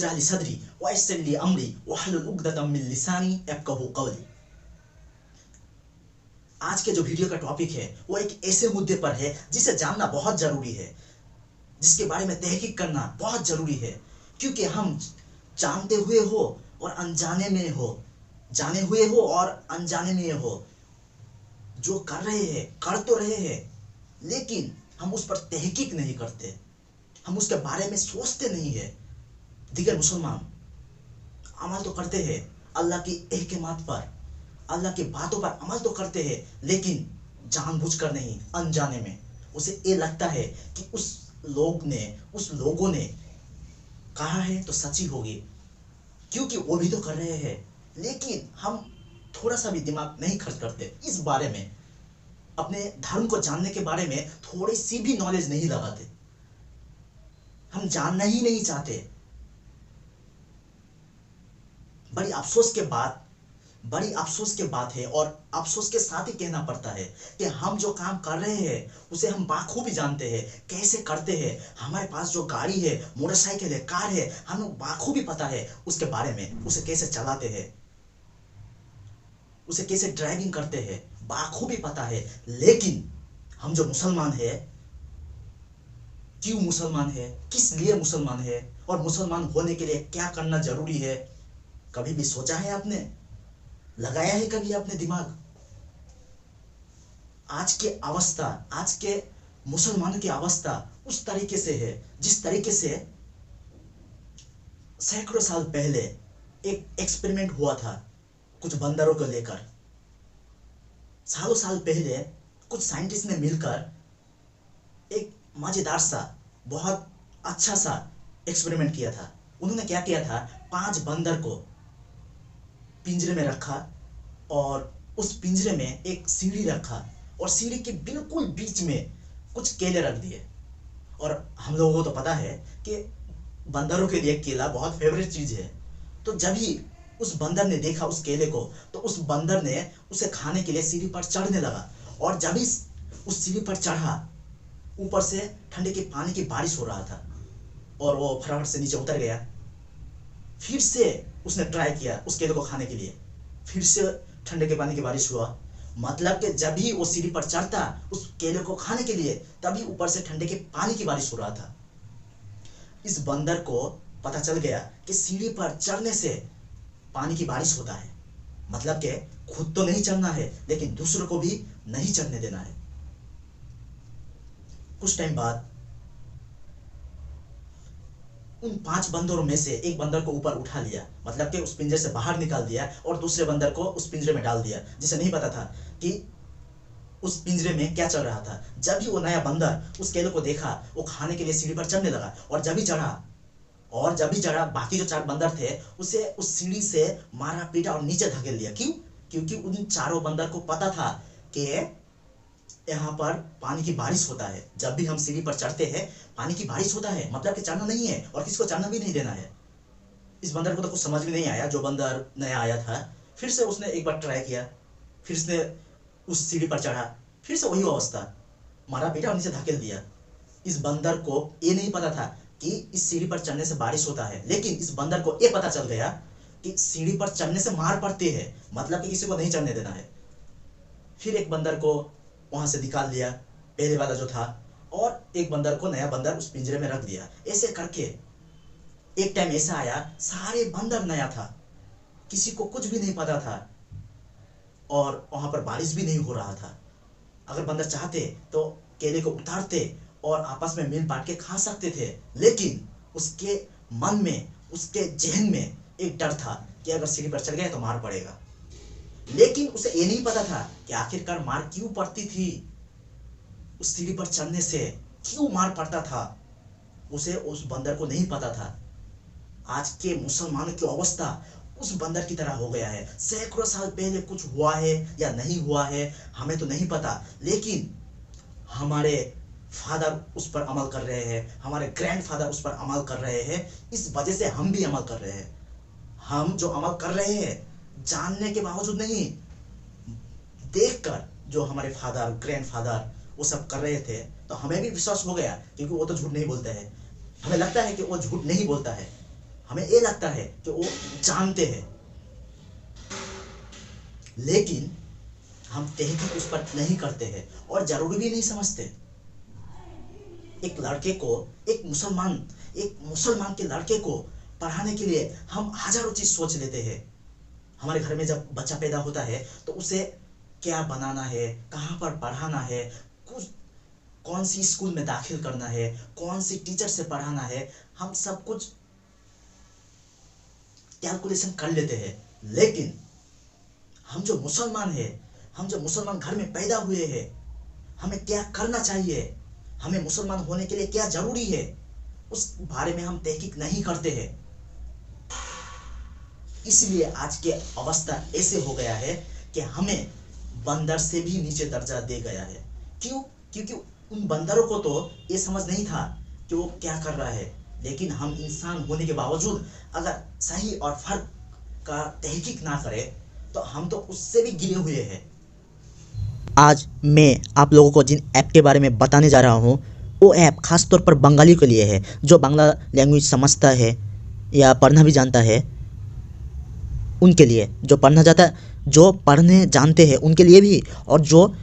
इश्रह ली सदरी वयस्सिर ली अमरी वहलुल उक़दतम मिन लिसानी यफ़क़हू क़ौली। आज के जो वीडियो का टॉपिक है वो एक ऐसे मुद्दे पर है जिसे जानना बहुत जरूरी है, जिसके बारे में तहकीक करना बहुत जरूरी है, क्योंकि हम जानते हुए हो और अनजाने में हो, जाने हुए हो और अनजाने में हो, जो कर रहे हैं कर तो रहे हैं, लेकिन हम उस पर तहकीक नहीं करते, हम उसके बारे में सोचते नहीं है। दीगर मुसलमान अमल तो करते हैं अल्लाह की अहकामात पर, अल्लाह की बातों पर अमल तो करते हैं, लेकिन जानबूझकर नहीं, अनजाने में। उसे ये लगता है कि उस लोगों ने कहा है तो सच्ची होगी, क्योंकि वो भी तो कर रहे हैं। लेकिन हम थोड़ा सा भी दिमाग नहीं खर्च करते इस बारे में, अपने धर्म को जानने के बारे में थोड़ी सी भी नॉलेज नहीं लगाते, हम जानना ही नहीं चाहते। बड़ी अफसोस के बात है, और अफसोस के साथ ही कहना पड़ता है कि हम जो काम कर रहे हैं उसे हम बाखूबी जानते हैं, कैसे करते हैं। हमारे पास जो गाड़ी है, मोटरसाइकिल है, कार है, हमें बाखूबी पता है उसके बारे में, उसे कैसे चलाते हैं, उसे कैसे ड्राइविंग करते हैं, बाखूबी पता है। लेकिन हम जो मुसलमान है, क्यों मुसलमान है, किस लिए मुसलमान है, और मुसलमान होने के लिए क्या करना जरूरी है, कभी भी सोचा है आपने? लगाया है कभी आपने दिमाग? आज के मुसलमानों की अवस्था उस तरीके से है जिस तरीके से सैकड़ों साल पहले एक एक्सपेरिमेंट हुआ था कुछ बंदरों को लेकर। सालों साल पहले कुछ साइंटिस्ट ने मिलकर एक मजेदार सा, बहुत अच्छा सा एक्सपेरिमेंट किया था। उन्होंने क्या किया था, 5 बंदर को पिंजरे में रखा, और उस पिंजरे में एक सीढ़ी रखा, और सीढ़ी के बिल्कुल बीच में कुछ केले रख दिए। और हम लोगों को तो पता है कि बंदरों के लिए केला बहुत फेवरेट चीज है। तो जब ही उस बंदर ने देखा उस केले को, तो उस बंदर ने उसे खाने के लिए सीढ़ी पर चढ़ने लगा। और जब ही उस सीढ़ी पर चढ़ा, ऊपर से ठंडे के पानी की बारिश हो रहा था, और वो फटाफट से नीचे उतर गया। फिर से उसने ट्राई किया उस केले को खाने के लिए, फिर से ठंडे के पानी की बारिश हुआ। मतलब कि जब भी वो सीढ़ी पर चढ़ता उस केले को खाने के लिए, तभी ऊपर से ठंडे के पानी की बारिश हो रहा था। इस बंदर को पता चल गया कि सीढ़ी पर चढ़ने से पानी की बारिश होता है, मतलब कि खुद तो नहीं चढ़ना है, लेकिन दूसरों को भी नहीं चढ़ने देना है। कुछ टाइम बाद उन 5 बंदरों में से एक बंदर को ऊपर उठा लिया, मतलब कि उस पिंजरे से बाहर निकाल दिया, और दूसरे बंदर को उस पिंजरे में डाल दिया, जिसे नहीं पता था कि उस पिंजरे में क्या चल रहा था। जब भी वो नया बंदर उस केले को देखा, वो खाने के लिए सीढ़ी पर चढ़ने लगा, और जब भी चढ़ा बाकी जो 4 बंदर थे उसे उस सीढ़ी से मारा पीटा और नीचे धकेल दिया। क्यों? क्योंकि उन चारों बंदर को पता था कि यहाँ पर पानी की बारिश होता है। जब भी हम सीढ़ी पर चढ़ते हैं पानी की बारिश होता है, मतलब कि चढ़ना नहीं है, और किसी को चढ़ना भी नहीं देना है। इस बंदर को तो कुछ समझ में नहीं आया, जो बंदर नया आया था। फिर से उसने एक बार ट्राई किया, फिर से उस सीढ़ी पर चढ़ा, फिर से वही अवस्था, मारा पीटा और नीचे धकेल दिया। इस बंदर को ये नहीं पता था कि इस सीढ़ी पर चढ़ने से बारिश होता है, लेकिन इस बंदर को ये पता चल गया कि सीढ़ी पर चढ़ने से मार पड़ती है, मतलब कि किसी को नहीं चढ़ने देना है। फिर एक बंदर को वहां से निकाल लिया, पहले वाला जो था, और एक बंदर को, नया बंदर, उस पिंजरे में रख दिया। ऐसे करके एक टाइम ऐसा आया, सारे बंदर नया था, किसी को कुछ भी नहीं पता था, और वहां पर बारिश भी नहीं हो रहा था। अगर बंदर चाहते तो केले को उतारते और आपस में मिल बांट के खा सकते थे, लेकिन उसके मन में, उसके जहन में एक डर था कि अगर सीढ़ी पर चढ़ गया तो मार पड़ेगा। लेकिन उसे ये नहीं पता था कि आखिरकार मार क्यों पड़ती थी, उस सीढ़ी पर चढ़ने से क्यों मार पड़ता था, उसे, उस बंदर को नहीं पता था। आज के मुसलमानों की अवस्था उस बंदर की तरह हो गया है। सैकड़ों साल पहले कुछ हुआ है या नहीं हुआ है हमें तो नहीं पता, लेकिन हमारे फादर उस पर अमल कर रहे हैं, हमारे ग्रैंडफादर उस पर अमल कर रहे हैं, इस वजह से हम भी अमल कर रहे हैं। हम जो अमल कर रहे हैं जानने के बावजूद नहीं, देखकर जो हमारे फादर, ग्रैंडफादर वो सब कर रहे थे, तो हमें भी विश्वास हो गया, क्योंकि वो तो झूठ नहीं बोलते हैं। हमें लगता है कि वो झूठ नहीं बोलता है, हमें ये लगता है कि वो जानते हैं, लेकिन हम तहकीक उस पर नहीं करते हैं और जरूरी भी नहीं समझते। एक लड़के को, एक मुसलमान के लड़के को पढ़ाने के लिए हम हजारों चीज सोच लेते हैं। हमारे घर में जब बच्चा पैदा होता है तो उसे क्या बनाना है, कहाँ पर पढ़ाना है, कुछ कौन सी स्कूल में दाखिल करना है, कौन सी टीचर से पढ़ाना है, हम सब कुछ कैलकुलेशन कर लेते हैं। लेकिन हम जो मुसलमान घर में पैदा हुए हैं, हमें क्या करना चाहिए, हमें मुसलमान होने के लिए क्या जरूरी है, उस बारे में हम तहकीक नहीं करते हैं। इसलिए आज के अवस्था ऐसे हो गया है कि हमें बंदर से भी नीचे दर्जा दे गया है। क्यों? क्योंकि उन बंदरों को तो ये समझ नहीं था कि वो क्या कर रहा है, लेकिन हम इंसान होने के बावजूद अगर सही और फर्क का तहकीक ना करें तो हम तो उससे भी गिरे हुए हैं। आज मैं आप लोगों को जिन ऐप के बारे में बताने जा रहा हूँ, वो ऐप खास तौर पर बंगाली के लिए है, जो बांग्ला लैंग्वेज समझता है या पढ़ना भी जानता है उनके लिए, जो पढ़ने जानते हैं उनके लिए भी, और जो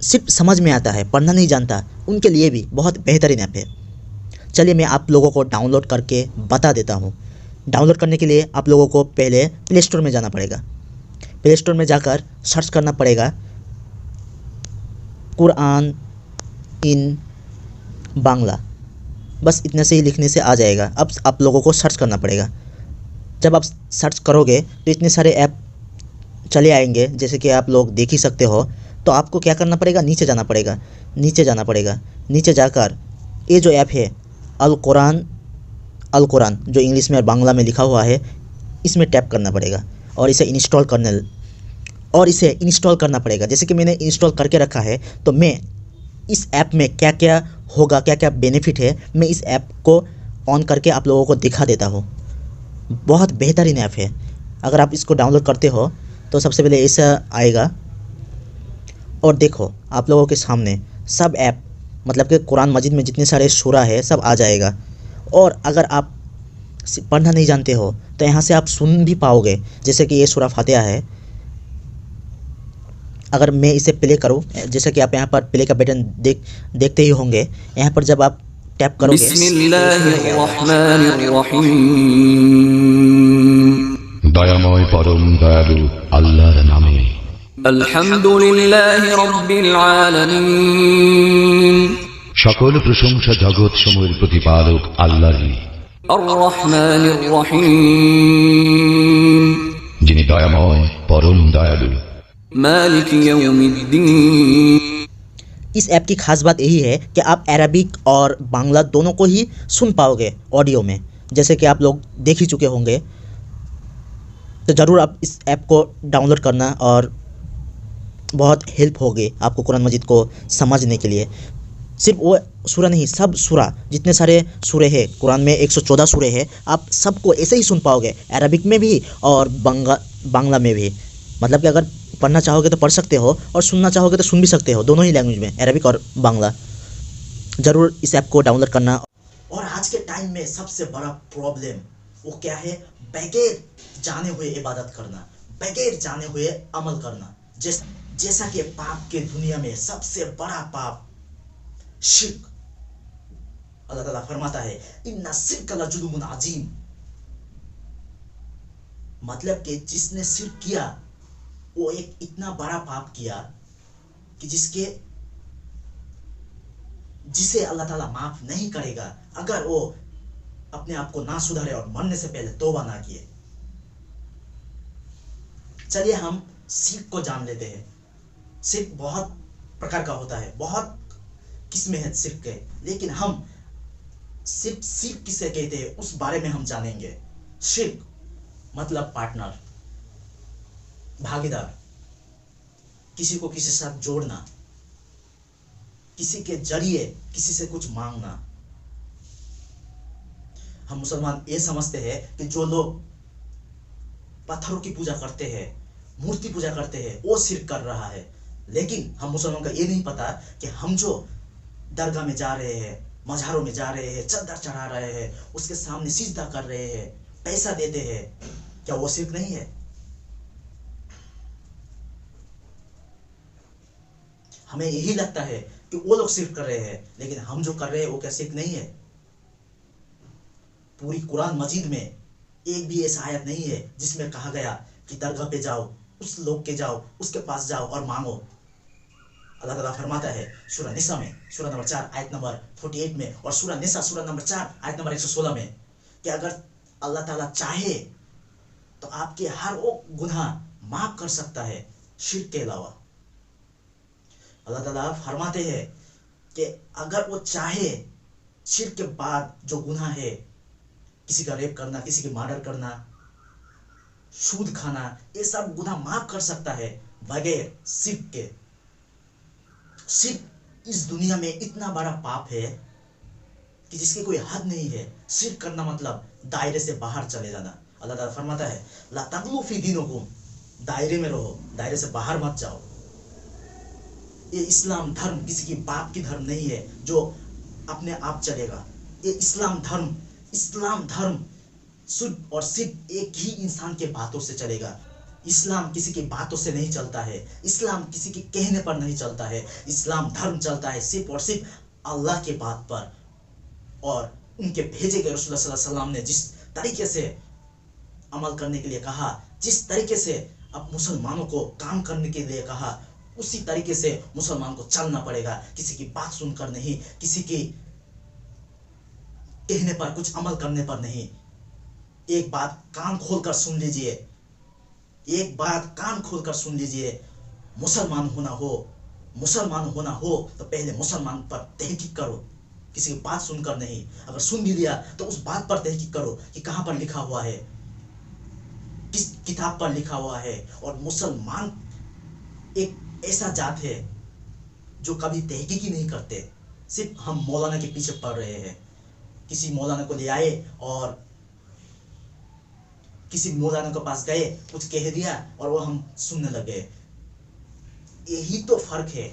सिर्फ समझ में आता है पढ़ना नहीं जानता उनके लिए भी बहुत बेहतरीन ऐप है। चलिए मैं आप लोगों को डाउनलोड करके बता देता हूँ। डाउनलोड करने के लिए आप लोगों को पहले प्ले स्टोर में जाना पड़ेगा। प्ले स्टोर में जाकर सर्च करना पड़ेगा कुरान इन बांग्ला, बस इतने से ही लिखने से आ जाएगा। अब आप लोगों को सर्च करना पड़ेगा। जब आप सर्च करोगे तो इतने सारे ऐप चले आएंगे, जैसे कि आप लोग देख ही सकते हो। तो आपको क्या करना पड़ेगा, नीचे जाना पड़ेगा। नीचे जाकर ये जो ऐप है अल कुरान जो इंग्लिश में और बांग्ला में लिखा हुआ है, इसमें टैप करना पड़ेगा और इसे इंस्टॉल करना पड़ेगा। जैसे कि मैंने इंस्टॉल करके रखा है, तो मैं इस ऐप में क्या क्या होगा, क्या क्या बेनिफिट है, मैं इस ऐप को ऑन करके आप लोगों को दिखा देता हूँ। बहुत बेहतरीन ऐप है। अगर आप इसको डाउनलोड करते हो तो सबसे पहले ऐसा आएगा, और देखो आप लोगों के सामने सब ऐप, मतलब कि कुरान मजीद में जितने सारे सूरा है सब आ जाएगा। और अगर आप पढ़ना नहीं जानते हो तो यहाँ से आप सुन भी पाओगे, जैसे कि ये सूरा फातिहा है। अगर मैं इसे प्ले करूँ, जैसे कि आप यहाँ पर प्ले का बटन देखते ही होंगे, यहाँ पर जब आप टैप करोगे দয়াময় পরম দয়ালু আল্লাহর নামে আলহামদুলিল্লাহি রাব্বিল আলামিন, সকল প্রশংসা জগৎ সমূহের প্রতিপালক আল্লাহরই। আর রহমানির রহিম, যিনি দয়াময় পরম দয়ালু। মালিক ইয়াউমিদ্দিন। इस ऐप की खास बात यही है कि आप अरबिक और बांग्ला दोनों को ही सुन पाओगे ऑडियो में, जैसे कि आप लोग देख ही चुके होंगे। तो ज़रूर आप इस ऐप को डाउनलोड करना, और बहुत हेल्प होगी आपको कुरान मजीद को समझने के लिए। सिर्फ वो सूरा नहीं, सब सूरा, जितने सारे सूरे हैं कुरान में 114 सूरे हैं, आप सबको ऐसे ही सुन पाओगे, अरबिक में भी और बांग्ला में भी। मतलब कि अगर पढ़ना चाहोगे तो पढ़ सकते हो, और सुनना चाहोगे तो सुन भी सकते हो, दोनों ही लैंग्वेज में, अरबिक और बांग्ला। ज़रूर इस ऐप को डाउनलोड करना। और आज के टाइम में सबसे बड़ा प्रॉब्लम वो क्या है, बगैर जाने हुए इबादत करना, बगैर जाने हुए अमल करना। जैसा कि पाप के दुनिया में सबसे बड़ा पाप शिर्क, अल्लाह ताला फरमाता है इन्ना शिर्क लजुल्मुन अजीम, मतलब कि जिसने शिर्क किया वो एक इतना बड़ा पाप किया कि जिसे अल्लाह ताला माफ नहीं करेगा अगर वो अपने आप को ना सुधारे और मरने से पहले तौबा ना किए। चलिए हम शिर्क को जान लेते हैं। शिर्क बहुत प्रकार का होता है, बहुत किस्में हैं शिर्क के, लेकिन हम सिर्फ शिर्क किसे कहते हैं उस बारे में हम जानेंगे। शिर्क मतलब पार्टनर, भागीदार, किसी को किसी के साथ जोड़ना, किसी के जरिए किसी से कुछ मांगना। हम मुसलमान ये समझते हैं कि जो लोग पत्थरों की पूजा करते हैं, मूर्ति पूजा करते हैं, वो शिर्क कर रहा है। लेकिन हम मुसलमानों का ये नहीं पता कि हम जो दरगाह में जा रहे हैं, मज़ारों में जा रहे हैं, चद्दर चढ़ा रहे हैं, उसके सामने सिजदा कर रहे हैं, पैसा देते हैं, क्या वो शिर्क नहीं है? हमें यही लगता है कि वो लोग शिर्क कर रहे हैं, लेकिन हम जो कर रहे हैं वो क्या शिर्क नहीं है? पूरी कुरान मजीद में एक भी ऐसा आयत नहीं है जिसमें कहा गया कि दरगाह पे जाओ, उस लोग के जाओ, उसके पास जाओ और मांगो। अल्लाह ताला फरमाता है सूरह निसा में, सूरह नंबर 4 आयत नंबर 48 में, और सूरह निसा सूरह नंबर 4 आयत नंबर 116 में, कि अगर अल्लाह ताला चाहे तो आपके हर वो गुनाह माफ कर सकता है शिर्क के अलावा। अल्लाह ताला फरमाते हैं कि अगर वो चाहे शिर्क के बाद जो गुनाह है, किसी का रेप करना, किसी की मर्डर करना, सूद खाना, ये सब गुनाह माफ कर सकता है बगैर शिर्क के। शिर्क इस दुनिया में इतना बड़ा पाप है कि जिसकी कोई हद नहीं है। शिर्क करना मतलब दायरे से बाहर चले जाना। अल्लाह ताला फरमाता है ला तगलू फी दीनिकुम, दायरे में रहो, दायरे से बाहर मत जाओ। ये इस्लाम धर्म किसी की बाप की धर्म नहीं है जो अपने आप चलेगा। ये इस्लाम धर्म शुद्ध और सिर्फ एक ही इंसान के बातों से चलेगा। इस्लाम किसी की बातों से नहीं चलता है, इस्लाम किसी के कहने पर नहीं चलता है। इस्लाम धर्म चलता है सिर्फ और सिर्फ अल्लाह के बात पर, और उनके भेजे गए रसूल सल्लल्लाहु अलैहि वसल्लम ने जिस तरीके से अमल करने के लिए कहा, जिस तरीके से अब मुसलमानों को काम करने के लिए कहा, उसी तरीके से मुसलमान को चलना पड़ेगा। किसी की बात सुनकर नहीं, किसी की कहने पर, कुछ अमल करने पर नहीं। एक बात कान खोलकर सुन लीजिए, एक बात कान खोलकर सुन लीजिए। मुसलमान होना हो तो पहले मुसलमान पर तहकीक करो, किसी की बात सुनकर नहीं। अगर सुन भी लिया तो उस बात पर तहकीक करो कि कहां पर लिखा हुआ है, किस किताब पर लिखा हुआ है। और मुसलमान एक ऐसा जात है जो कभी तहकीक ही नहीं करते। सिर्फ हम मौलाना के पीछे पड़ रहे हैं। किसी मौलाना को ले आए और किसी मौलाना के पास गए, कुछ कह दिया और वो हम सुनने लगे। यही तो फर्क है।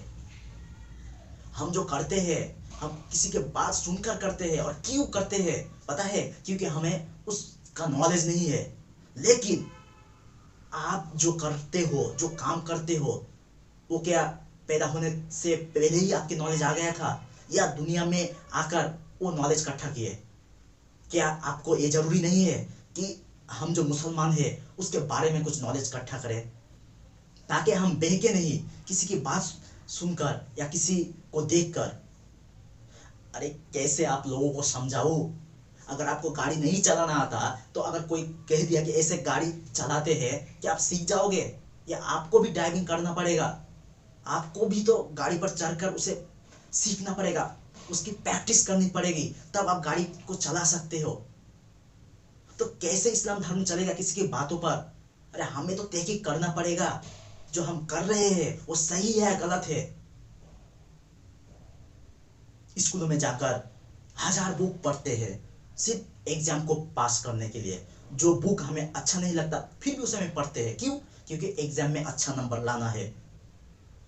हम जो करते हैं, हम किसी के बात सुनकर करते हैं। और क्यों करते हैं पता है? क्योंकि हमें उसका नॉलेज नहीं है। लेकिन आप जो करते हो, जो काम करते हो, वो क्या पैदा होने से पहले ही आपकी नॉलेज आ गया था, या दुनिया में आकर वो नॉलेज इकट्ठा किए? क्या आपको ये जरूरी नहीं है कि हम जो मुसलमान हैं उसके बारे में कुछ नॉलेज इकट्ठा करें, ताकि हम बहके नहीं किसी की बात सुनकर या किसी को देखकर। अरे कैसे आप लोगों को समझाऊं? अगर आपको गाड़ी नहीं चलाना आता तो अगर कोई कह दिया कि ऐसे गाड़ी चलाते हैं, कि आप सीख जाओगे, या आपको भी ड्राइविंग करना पड़ेगा? आपको भी तो गाड़ी पर चढ़कर उसे सीखना पड़ेगा, उसकी प्रैक्टिस करनी पड़ेगी, तब आप गाड़ी को चला सकते हो। तो कैसे इस्लाम धर्म चलेगा किसी की बातों पर? अरे हमें तो तहकीक करना पड़ेगा, जो हम कर रहे हैं वो सही है या गलत है। स्कूलों में जाकर 1000 बुक पढ़ते हैं सिर्फ एग्जाम को पास करने के लिए। जो बुक हमें अच्छा नहीं लगता फिर भी उसे हमें पढ़ते हैं। क्यों? क्योंकि एग्जाम में अच्छा नंबर लाना है।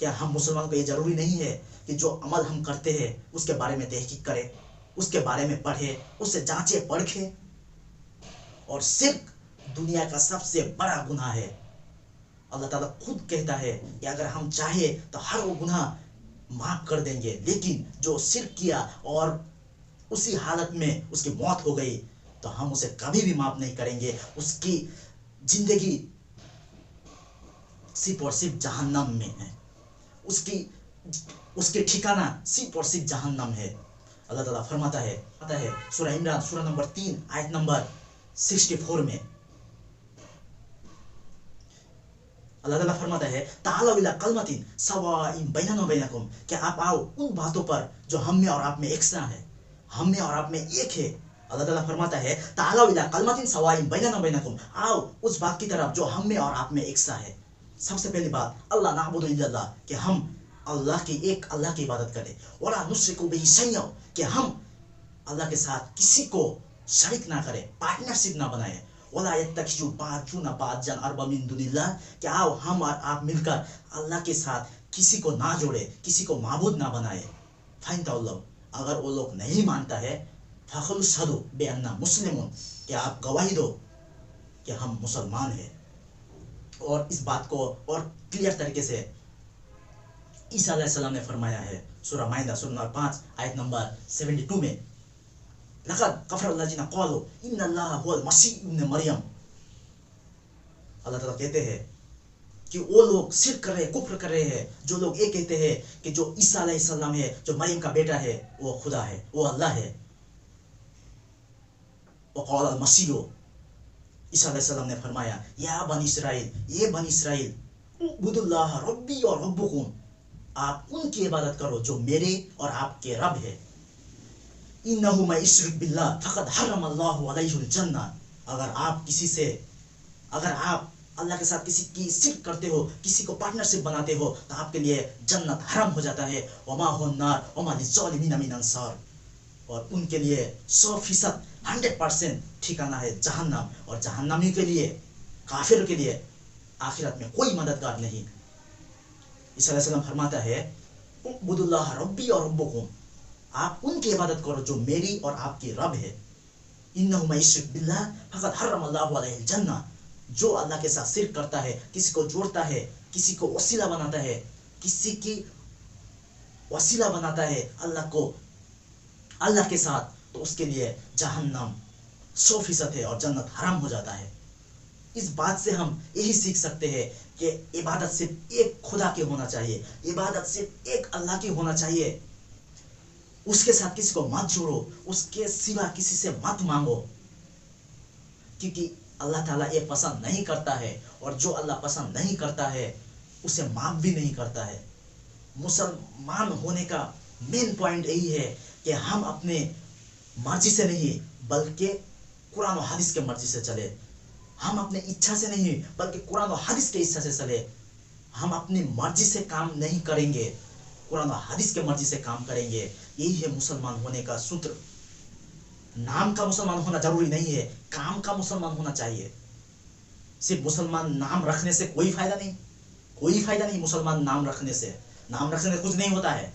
क्या हम मुसलमान को ये जरूरी नहीं है कि जो अमल हम करते हैं उसके बारे में तहकीक करें, उसके बारे में पढ़े, उससे जांचे परखे? और शिर्क दुनिया का सबसे बड़ा गुनाह है। अल्लाह ताला खुद कहता है कि अगर हम चाहे तो हर वो गुनाह माफ कर देंगे, लेकिन जो शिर्क किया और उसी हालत में उसकी मौत हो गई तो हम उसे कभी भी माफ नहीं करेंगे। उसकी जिंदगी सिर्फ और सिर्फ जहन्नम में है, उसके ठिकाना सिर्फ और सिर्फ जहन्नम है। अल्लाह ताला फरमाता है सूरह इमरान सूरह नंबर 3 आयत नंबर 64 में अल्लाह ताला फरमाता है ताअलौ इला कलमतिन सवाइन बैनना व बैनकुम, क्या आप आओ उन बातों पर जो हम में और आप में एकसा है, हम में और आप में एक है। अल्लाह ताला फरमाता है ताअलौ इला कलमतिन सवाइन बैनना व बैनकुम, आओ उस बात की तरफ जो हम में और आप में एकसा है। सबसे पहली बात अल्लाह नाबुदु इल्लल्लाह, कि हम अल्लाह की इबादत करें। वला नुश्रिकु बिही शैअन, कि हम अल्लाह के साथ किसी को शरीक ना करें, पार्टनरशिप ना बनाए। वला यत्तखिजु बाजुना बाजन अरबा मिन दुनिल्लाह, कि आओ हम और आप मिलकर अल्लाह के साथ किसी को ना जोड़े, किसी को माबूद ना बनाए। फाइन तौल्लौ, अगर वो लोग नहीं मानता है, फखलु शहदु बेअन्ना मुस्लिमुन, कि आप गवाही दो कि हम मुसलमान हैं। और इस बात को और क्लियर तरीके से ईसा अलैहिस्सलाम ने फरमाया है सूरा माइदा सूरा नंबर 5 आयत नंबर 72 में, लक़द कफ़र अल्लज़ीना क़ालू इन्नल्लाह हुवल मसीह इब्न मरियम। अल्लाह ताला कहते हैं कि वो लोग शिर्क कर रहे हैं, कुफ्र कर रहे हैं, जो लोग ये कहते हैं कि जो ईसा अलैहिस्सलाम है, जो मरियम का बेटा है, वो खुदा है, वो अल्लाह है। वक़ाल अल मसीह, ईसा अलैहिस्सलाम ने फरमाया, या बनी इसराइल, ये बनी इसराइल, उबुदुल्लाह रब्बी और रब्बुकुम, आप उनकी इबादत करो जो मेरे और आपके रब है। इन्नहु मै युश्रिक बिल्लाह फ़क़द हर्रमल्लाहु अलैहिल जन्नह। अगर आप अल्लाह के साथ किसी की शिर्क करते हो, किसी को पार्टनरशिप बनाते हो, तो आपके लिए जन्नत हराम हो जाता है। वमा हुन नार वमा लिज़्ज़ालिमीन मिन अंसार, और उनके लिए 100% 100% ठिकाना है जहन्नम, और जहन्नमी के लिए, काफिर के लिए आखिरत में कोई मददगार नहीं। ईसा अलैहिस्सलाम फरमाता है, उबुदुल्लाह रब्बी और रब्बुकुम, आप उनकी इबादत करो जो मेरी और आपकी रब है। इन्नहु मै युश्रिक बिल्लाह फ़क़द हर्रमल्लाहु अलैहिल जन्नह, जो अल्लाह के साथ शिर्क करता है, किसी को जोड़ता है, किसी को वसीला बनाता है, किसी की वसीला बनाता है अल्लाह के साथ, तो उसके लिए जहन्नम 100% है और जन्नत हराम हो जाता है। इस बात से हम यही सीख सकते हैं कि इबादत सिर्फ एक खुदा की होना चाहिए, इबादत सिर्फ एक अल्लाह की होना चाहिए। उसके साथ किसी को मत जोड़ो, उसके सिवा किसी से मत मांगो, क्योंकि अल्लाह ताला ये पसंद नहीं करता है, और जो अल्लाह पसंद नहीं करता है उसे माफ भी नहीं करता है। मुसलमान होने का मेन पॉइंट यही है कि हम अपने मर्जी से नहीं बल्कि कुरान और हदीस के मर्जी से चले। हम अपने इच्छा से नहीं बल्कि कुरान और हदीस के इच्छा से चले। हम अपनी मर्जी से काम नहीं करेंगे, कुरान और हदीस के मर्जी से काम करेंगे। यही है मुसलमान होने का सूत्र। नाम का मुसलमान होना जरूरी नहीं है, काम का मुसलमान होना चाहिए। सिर्फ मुसलमान नाम रखने से कोई फायदा नहीं, कोई फायदा नहीं। मुसलमान नाम रखने से कुछ नहीं होता है।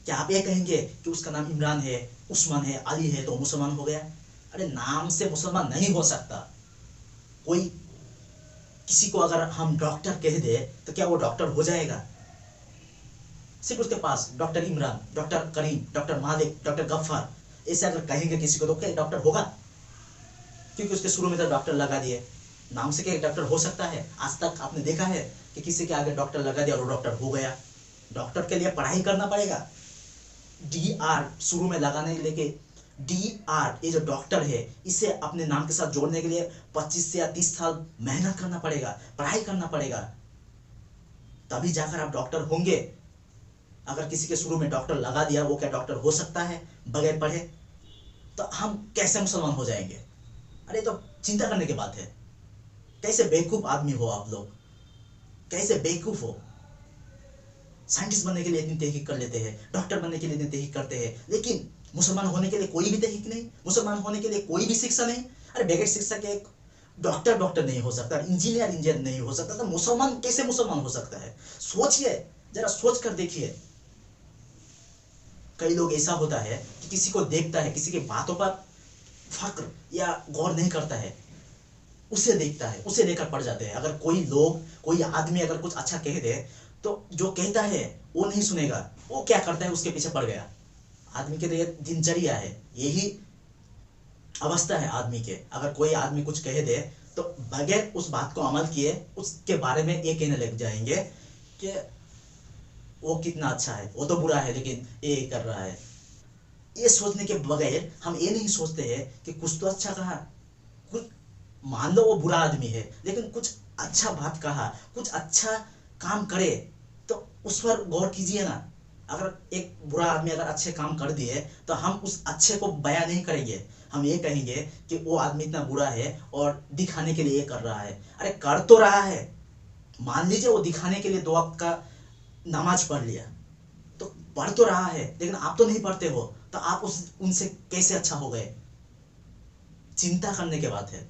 क्या आप ये कहेंगे कि उसका नाम इमरान है, उस्मान है, अली है तो मुसलमान हो गया? अरे नाम से मुसलमान नहीं हो सकता। कोई किसी को अगर हम डॉक्टर कह दे तो क्या वो डॉक्टर हो जाएगा? सिर्फ उसके पास डॉक्टर इमरान, डॉक्टर करीम, डॉक्टर मालिक, डॉक्टर गफ्फार ऐसे अगर कहेंगे किसी को तो क्या डॉक्टर होगा? क्योंकि उसके शुरू में तो डॉक्टर लगा दिए। नाम से क्या डॉक्टर हो सकता है? आज तक आपने देखा है कि किसी के आगे डॉक्टर लगा दिया और वो डॉक्टर हो गया? डॉक्टर के लिए पढ़ाई करना पड़ेगा। DR शुरू में लगाने के लिए, DR ये जो डॉक्टर है इसे अपने नाम के साथ जोड़ने के लिए 25 से या 30 साल मेहनत करना पड़ेगा, पढ़ाई करना पड़ेगा, तभी जाकर आप डॉक्टर होंगे। अगर किसी के शुरू में डॉक्टर लगा दिया, वो क्या डॉक्टर हो सकता है बगैर पढ़े? तो हम कैसे मुसलमान हो जाएंगे? अरे तो चिंता करने की बात है। कैसे बेवकूफ आदमी हो आप लोग, कैसे बेवकूफ हो। साइंटिस्ट बनने के लिए इतनी तहकीक कर लेते हैं, डॉक्टर बनने के लिए इतनी तहकीक करते हैं, लेकिन मुसलमान होने के लिए कोई भी तहकीक नहीं, मुसलमान होने के लिए कोई भी शिक्षा नहीं। अरे बगैर शिक्षा के एक डॉक्टर नहीं हो सकता, इंजीनियर नहीं हो सकता, तो मुसलमान कैसे मुसलमान हो सकता है? सोचिए, जरा सोच कर देखिए। कई लोग ऐसा होता है कि किसी को देखता है, किसी की बातों पर फक्र या गौर नहीं करता है, उसे देखता है, उसे लेकर पड़ जाते हैं। अगर कोई आदमी अगर कुछ अच्छा कह दे तो जो कहता है वो नहीं सुनेगा, वो क्या करता है उसके पीछे पड़ गया। आदमी के तो ये दिनचर्या है, यही अवस्था है आदमी के। अगर कोई आदमी कुछ कह दे तो बगैर उस बात को अमल किए उसके बारे में ये कहने लग जाएंगे कि वो कितना अच्छा है, वो तो बुरा है लेकिन ये कर रहा है। ये सोचने के बगैर हम ये नहीं सोचते हैं कि कुछ तो अच्छा कहा, कुछ मान लो वो बुरा आदमी है लेकिन कुछ अच्छा बात कहा, कुछ अच्छा काम करे तो उस पर गौर कीजिए ना। अगर एक बुरा आदमी अगर अच्छे काम कर दिए तो हम उस अच्छे को बयां नहीं करेंगे, हम ये कहेंगे कि वो आदमी इतना बुरा है और दिखाने के लिए ये कर रहा है। अरे कर तो रहा है, मान लीजिए वो दिखाने के लिए 2 वक्त का नमाज पढ़ लिया, तो पढ़ तो रहा है लेकिन आप तो नहीं पढ़ते हो, तो आप उनसे कैसे अच्छा हो गए? चिंता करने की बात है।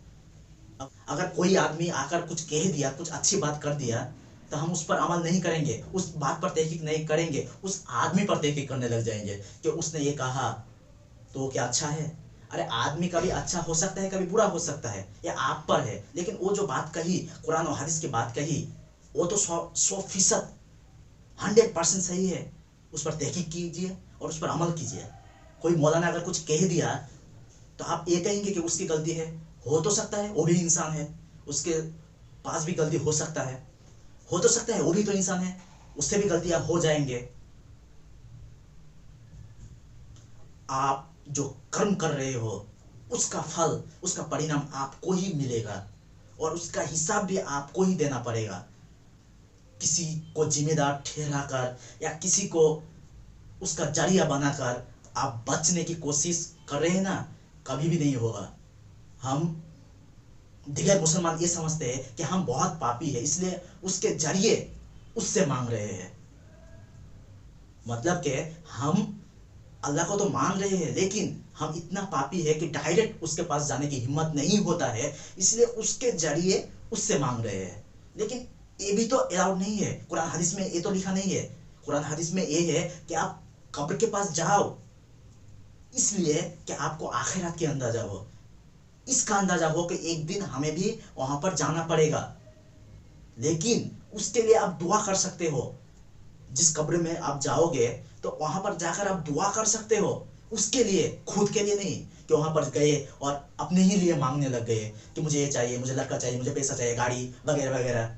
अगर कोई आदमी आकर कुछ कह दिया, कुछ अच्छी बात कर दिया, तो हम उस पर अमल नहीं करेंगे, उस बात पर तहकीक नहीं करेंगे, उस आदमी पर तहकीक करने लग जाएंगे कि उसने ये कहा तो क्या अच्छा है। अरे आदमी कभी अच्छा हो सकता है, कभी बुरा हो सकता है, ये आप पर है। लेकिन वो जो बात कही, कुरान और हदीस की बात कही, वो तो 100% 100% सही है। उस पर तहकीक कीजिए और उस पर अमल कीजिए। कोई मौलाना अगर कुछ कह दिया तो आप ये कहेंगे कि उसकी गलती है। हो तो सकता है, वो भी इंसान है, उसके पास भी गलती हो सकता है। हो तो सकता है, वो भी तो इंसान है, उससे भी गलतियां हो जाएंगे। आप जो कर्म कर रहे हो उसका फल, उसका परिणाम आपको ही मिलेगा और उसका हिसाब भी आपको ही देना पड़ेगा। किसी को जिम्मेदार ठहराकर या किसी को उसका जरिया बनाकर आप बचने की कोशिश कर रहे हैं ना, कभी भी नहीं होगा। हम दिगर मुसलमान ये समझते हैं कि हम बहुत पापी है, इसलिए उसके जरिए उससे मांग रहे हैं। मतलब कि हम अल्लाह को तो मान रहे हैं, लेकिन हम इतना पापी है कि डायरेक्ट उसके पास जाने की हिम्मत नहीं होता है, इसलिए उसके जरिए उससे मांग रहे हैं। लेकिन ये भी तो अलाउड नहीं है, कुरान हदीस में ये तो लिखा नहीं है। कुरान हदीस में ये है कि आप कब्र के पास जाओ, इसलिए कि आपको आखिरत के अंदाजा हो, इसका अंदाजा हो कि एक दिन हमें भी वहां पर जाना पड़ेगा। लेकिन उसके लिए आप दुआ कर सकते हो। जिस कब्र में आप जाओगे तो वहां पर जाकर आप दुआ कर सकते हो, उसके लिए, खुद के लिए नहीं कि वहां पर गए और अपने ही लिए मांगने लग गए कि मुझे ये चाहिए, मुझे लड़का चाहिए, मुझे पैसा चाहिए, गाड़ी वगैरह वगैरह।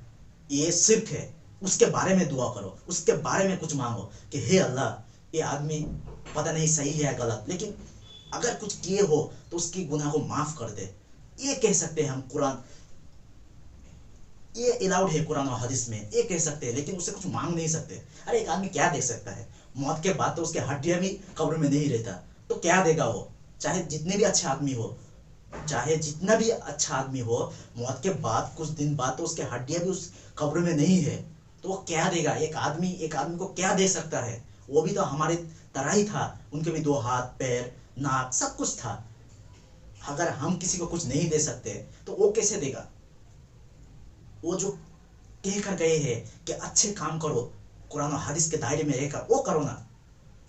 ये शिर्क है। उसके बारे में दुआ करो, उसके बारे में कुछ मांगो कि हे अल्लाह, ये आदमी पता नहीं सही है या गलत, लेकिन अगर कुछ किए हो तो उसकी गुनाह को माफ कर दे। ये कह सकते हैं हम। कुरान ये अलाउड है, कुरान और हदीस में ये कह सकते हैं, लेकिन उससे कुछ मांग नहीं सकते। अरे एक आदमी क्या दे सकता है? मौत के बाद तो उसके हड्डियां भी कब्र में नहीं रहता, तो क्या देगा वो? चाहे जितने भी अच्छा आदमी हो, चाहे जितना भी अच्छा आदमी हो, मौत के बाद कुछ दिन बाद तो उसके हड्डियां भी उस कब्र में नहीं है, तो वो क्या देगा? एक आदमी को क्या दे सकता है? वो भी तो हमारे तरह ही था, उनके भी 2 हाथ, पैर, नाक, सब कुछ था। अगर हम किसी को कुछ नहीं दे सकते तो वो कैसे देगा? वो जो कह कर गए हैं कि अच्छे काम करो, कुरान और हदीस के दायरे में रहकर वो करो ना।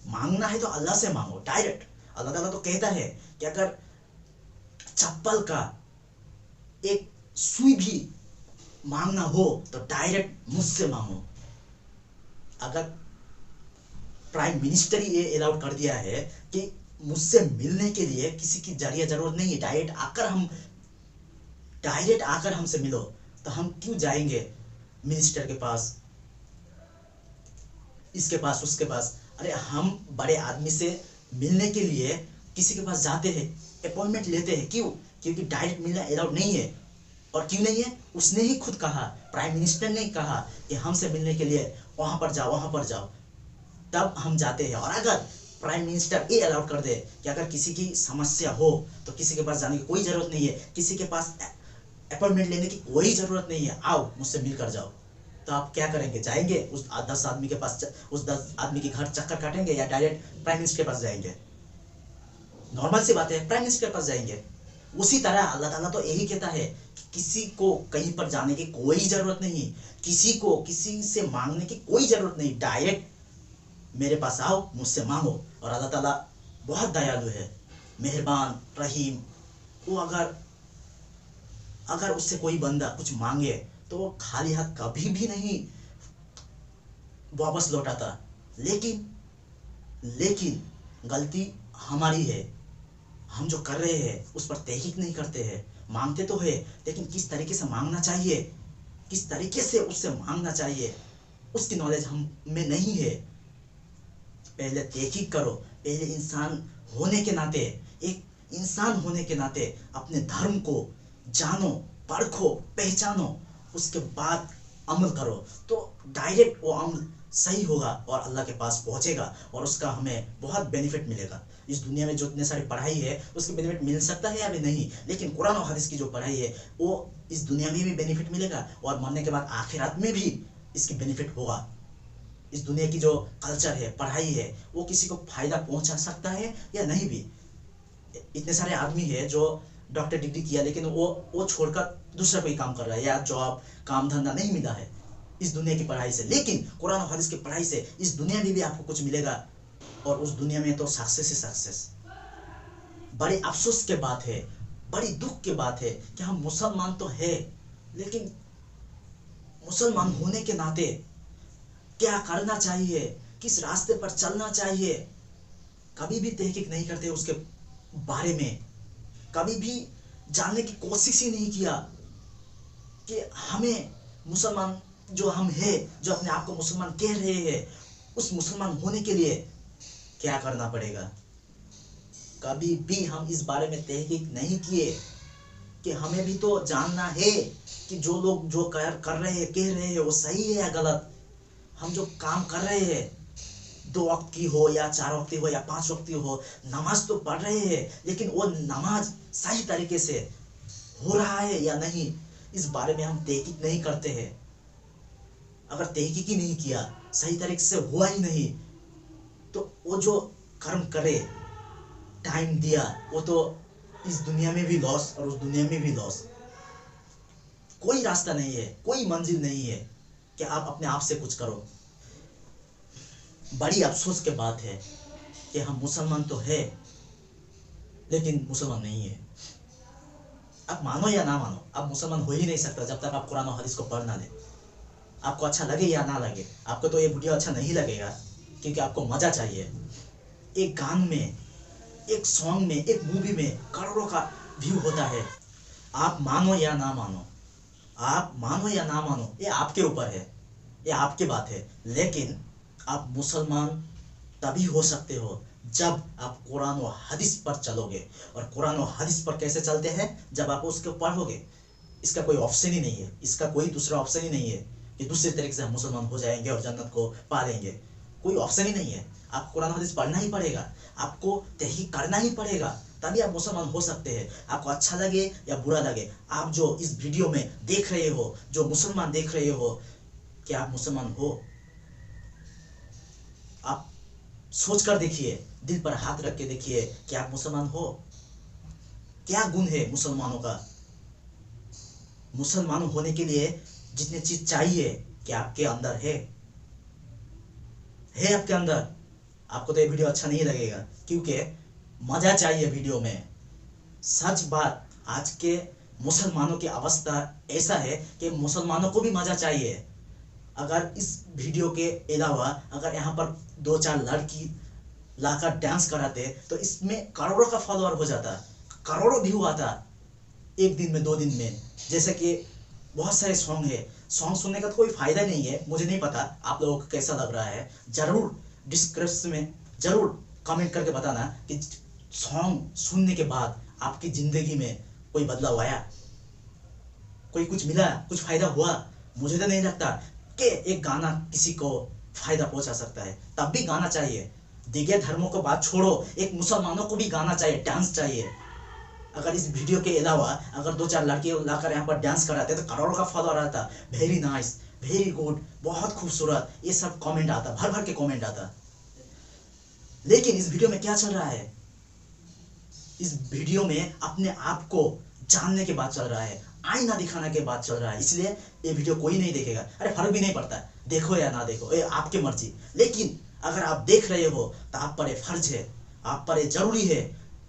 मांगना है तो अल्लाह से मांगो डायरेक्ट। अल्लाह ताला तो कहता है कि अगर चप्पल का एक सुई भी मांगना हो तो डायरेक्ट मुझसे मांगो। अगर प्राइम मिनिस्टर ही ये अलाउड कर दिया है कि मुझसे मिलने के लिए किसी की जरिया जरूरत नहीं है, डायरेक्ट आकर हमसे मिलो, तो हम क्यों जाएंगे मिनिस्टर के पास, इसके पास, उसके पास? अरे हम बड़े आदमी से मिलने के लिए किसी के पास जाते हैं, अपॉइंटमेंट लेते हैं। क्यों? क्योंकि डायरेक्ट मिलना अलाउड नहीं है। और क्यों नहीं है? उसने ही खुद कहा, प्राइम मिनिस्टर ने कहा कि हमसे मिलने के लिए वहां पर जाओ, तब हम जाते हैं। और अगर प्राइम मिनिस्टर ये अलाउड कर दे कि अगर किसी की समस्या हो तो किसी के पास जाने की कोई जरूरत नहीं है, किसी के पास अपॉइंटमेंट लेने की कोई जरूरत नहीं है, आओ मुझसे मिलकर जाओ, तो आप क्या करेंगे? जाएंगे उस 10 आदमी के पास, उस 10 आदमी के घर चक्कर काटेंगे, या डायरेक्ट प्राइम मिनिस्टर के पास जाएंगे? नॉर्मल सी बात है, प्राइम मिनिस्टर के पास जाएंगे। उसी तरह अल्लाह ताला तो यही कहता है कि किसी को कहीं पर जाने की कोई जरूरत नहीं, किसी को किसी से मांगने की कोई जरूरत नहीं, डायरेक्ट मेरे पास आओ, मुझसे मांगो। और अल्लाह ताला बहुत दयालु है, मेहरबान, रहीम। वो अगर उससे कोई बंदा कुछ मांगे तो वो खाली हाथ कभी भी नहीं वापस लौटाता। लेकिन गलती हमारी है, हम जो कर रहे हैं उस पर तहकीक नहीं करते हैं। मांगते तो है, लेकिन किस तरीके से मांगना चाहिए, किस तरीके से उससे मांगना चाहिए, उसकी नॉलेज हम में नहीं है। पहले तहकीक करो, पहले इंसान होने के नाते अपने धर्म को जानो, परखो, पहचानो, उसके बाद अमल करो, तो डायरेक्ट वो अमल सही होगा और अल्लाह के पास पहुंचेगा और उसका हमें बहुत बेनिफिट मिलेगा। इस दुनिया में जो इतने सारी पढ़ाई है उसकी बेनिफिट मिल सकता है या भी नहीं, लेकिन कुरान और हदीस की जो पढ़ाई है वो इस दुनिया में भी बेनिफिट मिलेगा और मरने के बाद आखिरत में भी इसकी बेनिफिट होगा। इस दुनिया की जो कल्चर है, पढ़ाई है, वो किसी को फायदा पहुंचा सकता है या नहीं भी। इतने सारे आदमी है जो डॉक्टर डिग्री किया लेकिन वो छोड़कर दूसरा कोई काम कर रहा है, या जॉब, काम धंधा नहीं मिला है इस दुनिया की पढ़ाई से। लेकिन कुरान और हदीस की पढ़ाई से इस दुनिया में भी आपको कुछ मिलेगा और उस दुनिया में तो सक्सेस ही सक्सेस। बड़ी अफसोस के बात है, बड़ी दुख की बात है कि हम मुसलमान तो है, लेकिन मुसलमान होने के नाते क्या करना चाहिए, किस रास्ते पर चलना चाहिए, कभी भी तहकीक नहीं करते उसके बारे में, कभी भी जानने की कोशिश ही नहीं किया कि हमें मुसलमान जो हम है, जो अपने आप को मुसलमान कह रहे हैं, उस मुसलमान होने के लिए क्या करना पड़ेगा। कभी भी हम इस बारे में तहकीक नहीं किए कि हमें भी तो जानना है कि जो लोग जो कर रहे हैं, कह रहे हैं, वो सही है या गलत। हम जो काम कर रहे हैं, 2 वक्त की हो या 4 वक्त की हो या 5 वक्त की हो, नमाज तो पढ़ रहे हैं, लेकिन वो नमाज सही तरीके से हो रहा है या नहीं, इस बारे में हम तहकीक नहीं करते हैं। अगर तहकीक ही नहीं किया, सही तरीके से हुआ ही नहीं, तो वो जो कर्म करे, टाइम दिया, वो तो इस दुनिया में भी लॉस और उस दुनिया में भी लॉस। कोई रास्ता नहीं है, कोई मंजिल नहीं है कि आप अपने आप से कुछ करो। बड़ी अफसोस की बात है कि हम मुसलमान तो है, लेकिन मुसलमान नहीं है। आप मानो या ना मानो, आप मुसलमान हो ही नहीं सकता जब तक आप कुरान और हदीस को पढ़ ना ले। आपको अच्छा लगे या ना लगे, आपको तो ये वीडियो अच्छा नहीं लगेगा, क्योंकि आपको मजा चाहिए। एक गान में, एक सॉन्ग में, एक मूवी में करोड़ों का व्यू होता है। आप मानो या ना मानो, आप मानो या ना मानो, ये आपके ऊपर है, ये आपकी बात है। लेकिन आप मुसलमान तभी हो सकते हो जब आप कुरान और हदीस पर चलोगे। और कुरान और हदीस पर कैसे चलते हैं? जब आप उसको पढ़ोगे। इसका कोई ऑप्शन ही नहीं है, इसका कोई दूसरा ऑप्शन ही नहीं है कि दूसरे तरीके से हम मुसलमान हो जाएंगे और जन्नत को पा लेंगे। कोई ऑप्शन ही नहीं है। आपको कुरान हदीस पढ़ना ही पड़ेगा, आपको तहकीक करना ही पड़ेगा, तभी आप मुसलमान हो सकते हैं। आपको अच्छा लगे या बुरा लगे, आप जो इस वीडियो में देख रहे हो, जो मुसलमान देख रहे हो, क्या आप मुसलमान हो? आप सोच कर देखिए, दिल पर हाथ रख के देखिए कि आप मुसलमान हो। क्या गुण है मुसलमानों का? मुसलमान होने के लिए जितनी चीज चाहिए कि आपके अंदर है आपके अंदर। आपको तो ये वीडियो अच्छा नहीं लगेगा, क्योंकि मजा चाहिए वीडियो में। सच बात, आज के मुसलमानों की अवस्था ऐसा है कि मुसलमानों को भी मजा चाहिए। अगर इस वीडियो के अलावा अगर यहाँ पर 2-4 लड़की लाकर डांस कराते, तो इसमें करोड़ों का फॉलोअर हो जाता, करोड़ों व्यू आता एक दिन में, 2 दिन में। जैसे कि बहुत सारे सॉन्ग है, सॉन्ग सुनने का तो कोई फायदा नहीं है। मुझे नहीं पता आप लोगों को कैसा लग रहा है, जरूर डिस्क्रिप्शन में जरूर कमेंट करके बताना कि सॉन्ग सुनने के बाद आपकी जिंदगी में कोई बदलाव आया, कोई कुछ मिला, कुछ फायदा हुआ। मुझे तो नहीं लगता कि एक गाना किसी को फायदा पहुंचा सकता है। तब भी गाना चाहिए। दिगे धर्मों को बात छोड़ो, एक मुसलमानों को भी गाना चाहिए, डांस चाहिए। अगर इस वीडियो के अलावा अगर 2-4 लड़कियों लाकर यहाँ पर डांस कराते तो करोड़ों का फॉलोअर आता। वेरी नाइस, वेरी गुड, बहुत खूबसूरत, ये सब कमेंट आता, भर भर के कमेंट आता। लेकिन इस वीडियो में क्या चल रहा है? इस वीडियो में अपने आप को जानने के बाद चल रहा है, आईना दिखाने के बाद चल रहा है। इसलिए ये वीडियो कोई नहीं देखेगा। अरे फर्क भी नहीं पड़ता, देखो या ना देखो, ये आपकी मर्जी। लेकिन अगर आप देख रहे हो तो आप पर ये फर्ज है, आप पर ये जरूरी है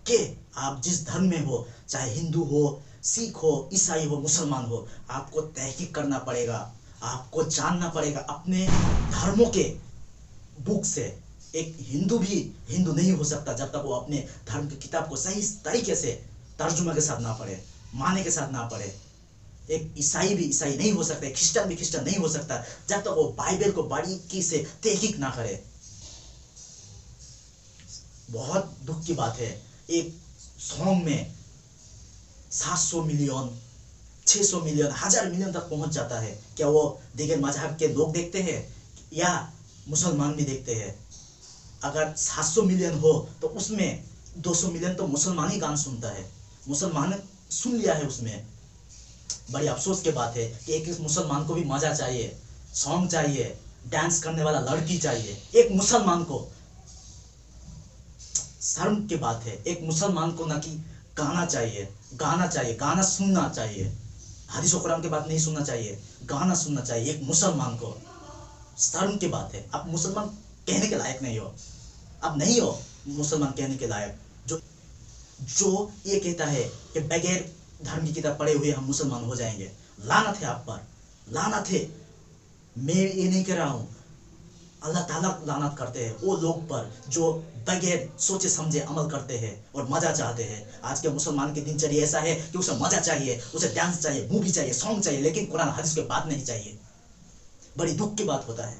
कि आप जिस धर्म में हो, चाहे हिंदू हो, सिख हो, ईसाई हो, मुसलमान हो, आपको तहकीक करना पड़ेगा, आपको जानना पड़ेगा अपने धर्मों के बुक से। एक हिंदू भी हिंदू नहीं हो सकता जब तक वो अपने धर्म की किताब को सही तरीके से तर्जुमा के साथ ना पढ़े, माने के साथ ना पढ़े। एक ईसाई भी ईसाई नहीं हो सकता, एक क्रिश्चियन भी क्रिश्चियन नहीं हो सकता जब तक वो बाइबल को बारीकी से तहकीक ना करे। बहुत दुख की बात है, एक सॉन्ग में 700 मिलियन, 600 मिलियन, 1000 मिलियन तक पहुंच जाता है। क्या वो दिगर मजहब के लोग देखते हैं या मुसलमान भी देखते हैं? अगर 700 मिलियन हो तो उसमें 200 मिलियन तो मुसलमान ही गान सुनता है, मुसलमान ने सुन लिया है उसमें। बड़ी अफसोस की बात है कि एक मुसलमान को भी मजा चाहिए, सॉन्ग चाहिए, डांस करने वाला लड़की चाहिए। एक मुसलमान को शर्म की बात है, एक मुसलमान को ना कि गाना चाहिए, गाना चाहिए, गाना सुनना चाहिए। हदीस और कुरान की बात नहीं सुनना चाहिए, गाना सुनना चाहिए एक मुसलमान को। शर्म की बात है, आप मुसलमान कहने के लायक नहीं हो, आप नहीं हो मुसलमान कहने के लायक। जो जो ये कहता है कि बगैर धर्म की किताब पढ़े हुए हम मुसलमान हो जाएंगे। लानत है आप पर, लानत है। मैं ये नहीं कह रहा हूँ, अल्लाह ताला लानत करते हैं वो लोग पर जो बगैर सोचे समझे अमल करते हैं और मजा चाहते हैं। आज के मुसलमान की दिनचर्या ऐसा है कि उसे मजा चाहिए, उसे डांस चाहिए, मूवी चाहिए, सॉन्ग चाहिए, लेकिन कुरान हदीस की बात नहीं चाहिए। बड़ी दुख की बात होता है,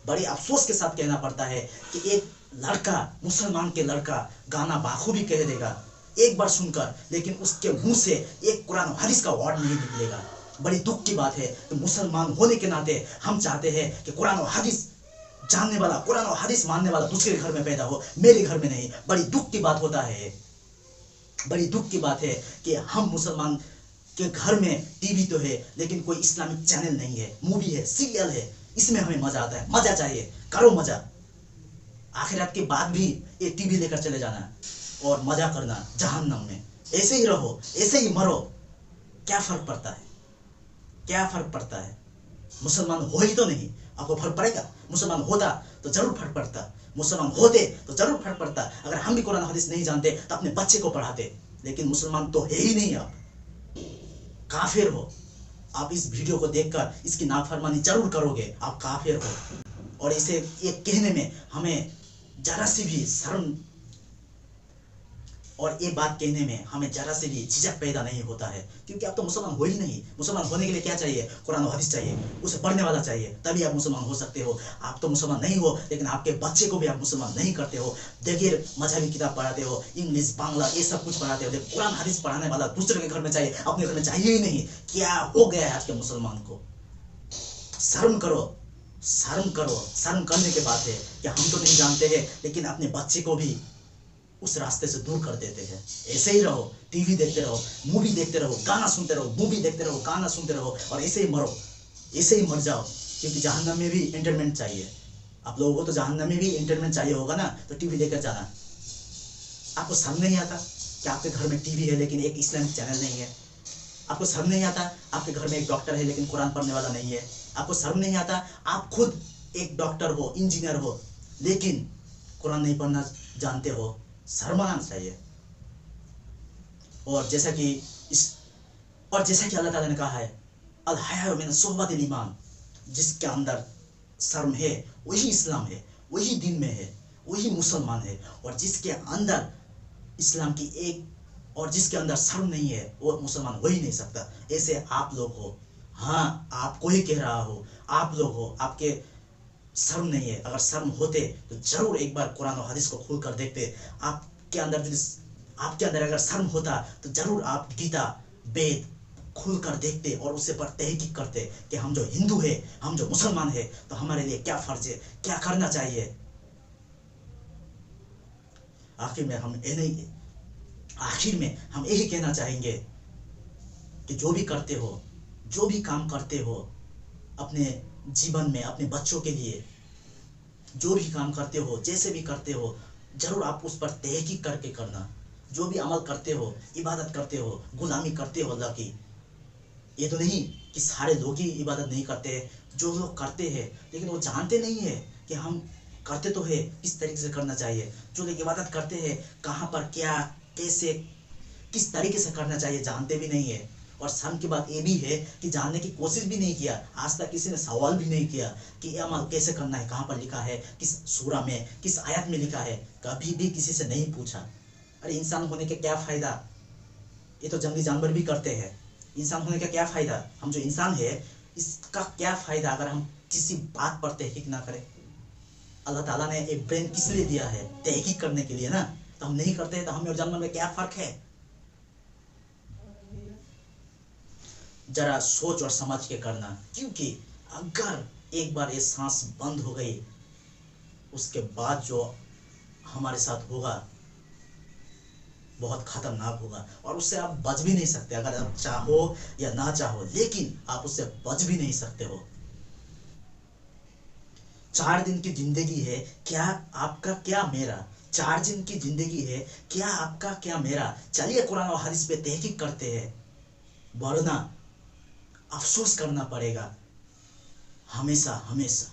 बड़ी अफसोस के साथ कहना पड़ता है कि एक लड़का, मुसलमान के लड़का गाना बाखूबी कह देगा एक बार सुनकर, लेकिन उसके मुंह से एक कुरान हदीस का वर्ड नहीं निकलेगा। बड़ी दुख की बात है कि मुसलमान होने के नाते हम चाहते हैं कि कुरान और हदीस जानने वाला, कुरान और हदीस मानने वाला दूसरे घर में पैदा हो, मेरे घर में नहीं। बड़ी दुख की बात होता है, बड़ी दुख की बात है कि हम मुसलमान के घर में टीवी तो है लेकिन कोई इस्लामिक चैनल नहीं है, मूवी है, सीरियल है, इसमें हमें मजा आता है। मजा चाहिए, करो मजा। आखिरत के बाद भी ये टीवी लेकर चले जाना और मजा करना जहन्नम में। ऐसे ही रहो, ऐसे ही मरो, क्या फर्क पड़ता है? क्या फर्क पड़ता है? मुसलमान हो ही तो नहीं, आपको फर्क पड़ेगा? मुसलमान होता तो जरूर फर्क पड़ता, मुसलमान होते तो जरूर फर्क पड़ता। अगर हम भी कुरान हदीस नहीं जानते तो अपने बच्चे को पढ़ाते, लेकिन मुसलमान तो है ही नहीं। आप काफिर हो। आप इस वीडियो को देखकर इसकी नाफरमानी जरूर करोगे, आप काफिर हो। और इसे ये कहने में हमें जरा सी भी शर्म और ये बात कहने में हमें जरा से भी झिझक पैदा नहीं होता है, क्योंकि आप तो मुसलमान हो ही नहीं। मुसलमान होने के लिए क्या चाहिए? कुरान और हदीस चाहिए, उसे पढ़ने वाला चाहिए, तभी आप मुसलमान हो सकते हो। आप तो मुसलमान नहीं हो, लेकिन आपके बच्चे को भी आप मुसलमान नहीं करते हो। देखिए, मजहबी किताब पढ़ाते हो, इंग्लिश, बांग्ला, ये सब कुछ पढ़ाते हो, लेकिन कुरान हदीस पढ़ाने वाला दूसरे के घर में चाहिए, अपने घर में चाहिए ही नहीं। क्या हो गया है आज के मुसलमान को? शर्म करो, शर्म करो। शर्म करने के बात है कि हम तो नहीं जानते हैं, लेकिन अपने बच्चे को भी उस रास्ते से दूर कर देते हैं। ऐसे ही रहो, टीवी देखते रहो, मूवी देखते रहो, गाना सुनते रहो, मूवी देखते रहो, गाना सुनते रहो, और ऐसे ही मरो, ऐसे ही मर जाओ। क्योंकि जहन्नम में भी एंटरटेनमेंट चाहिए। आप लोगों को तो जहन्नम में भी एंटरटेनमेंट चाहिए होगा ना, तो टीवी लेकर जाना। आपको शर्म नहीं आता कि आपके घर में टीवी है लेकिन एक इस्लामिक चैनल नहीं है? आपको शर्म नहीं आता आपके घर में एक डॉक्टर है लेकिन कुरान पढ़ने वाला नहीं है? आपको शर्म नहीं आता आप खुद एक डॉक्टर हो, इंजीनियर हो, लेकिन कुरान नहीं पढ़ना जानते हो? शर्म आना चाहिए। और जैसा कि अल्लाह ताला ने कहा है, अल हया मिन सुहबतिल ईमान, जिसके अंदर शर्म है वही इस्लाम है, वही दिन में है, वही मुसलमान है। और जिसके अंदर इस्लाम की एक और जिसके अंदर शर्म नहीं है वो मुसलमान हो ही नहीं सकता। ऐसे आप लोग हो। हाँ, आपको ही कह रहा हो, आप लोग हो, आपके शर्म नहीं है। अगर शर्म होते तो जरूर एक बार कुरान और हदीस को खोल कर देखते। आपके अंदर अगर शर्म होता तो जरूर आप गीता, वेद खोल कर देखते और उससे पर तहकीक करते कि हम जो हिंदू है, हम जो मुसलमान है, तो हमारे लिए क्या फर्ज है, क्या करना चाहिए। आखिर में हम यही कहना चाहेंगे कि जो भी करते हो, जो भी काम करते हो अपने जीवन में, अपने बच्चों के लिए, जो भी काम करते हो, जैसे भी करते हो, जरूर आप उस पर तहकीक करके करना। जो भी अमल करते हो, इबादत करते हो, गुलामी करते हो अल्लाह की, ये तो नहीं कि सारे लोग ही इबादत नहीं करते हैं। जो लोग करते हैं लेकिन वो जानते नहीं है कि हम करते तो है, किस तरीके से करना चाहिए। जो लोग इबादत करते हैं, कहाँ पर क्या, कैसे, किस तरीके से करना चाहिए, जानते भी नहीं है। और शर्म की बात ये भी है कि जानने की कोशिश भी नहीं किया। आज तक किसी ने सवाल भी नहीं किया कि ये अमल कैसे करना है, कहाँ पर लिखा है, किस सूरा में, किस आयत में लिखा है, कभी भी किसी से नहीं पूछा। अरे इंसान होने के क्या फ़ायदा? ये तो जंगली जानवर भी करते हैं। इंसान होने का क्या फ़ायदा? हम जो इंसान है इसका क्या फ़ायदा अगर हम किसी बात पर तहकीक ना करें? अल्लाह ताला ने एक ब्रेन किस लिए दिया है? तहकीक करने के लिए ना। तो हम नहीं करते तो हमें और जानवर में क्या फ़र्क है? जरा सोच और समझ के करना, क्योंकि अगर एक बार ये सांस बंद हो गई, उसके बाद जो हमारे साथ होगा बहुत खतरनाक होगा, और उससे आप बच भी नहीं सकते। अगर आप चाहो या ना चाहो, लेकिन आप उससे बच भी नहीं सकते हो। 4 दिन की जिंदगी है, क्या आपका क्या मेरा? 4 दिन की जिंदगी है, क्या आपका क्या मेरा? चलिए कुरान और हदीस पे तहकीक करते हैं, वरना अफसोस करना पड़ेगा हमेशा हमेशा।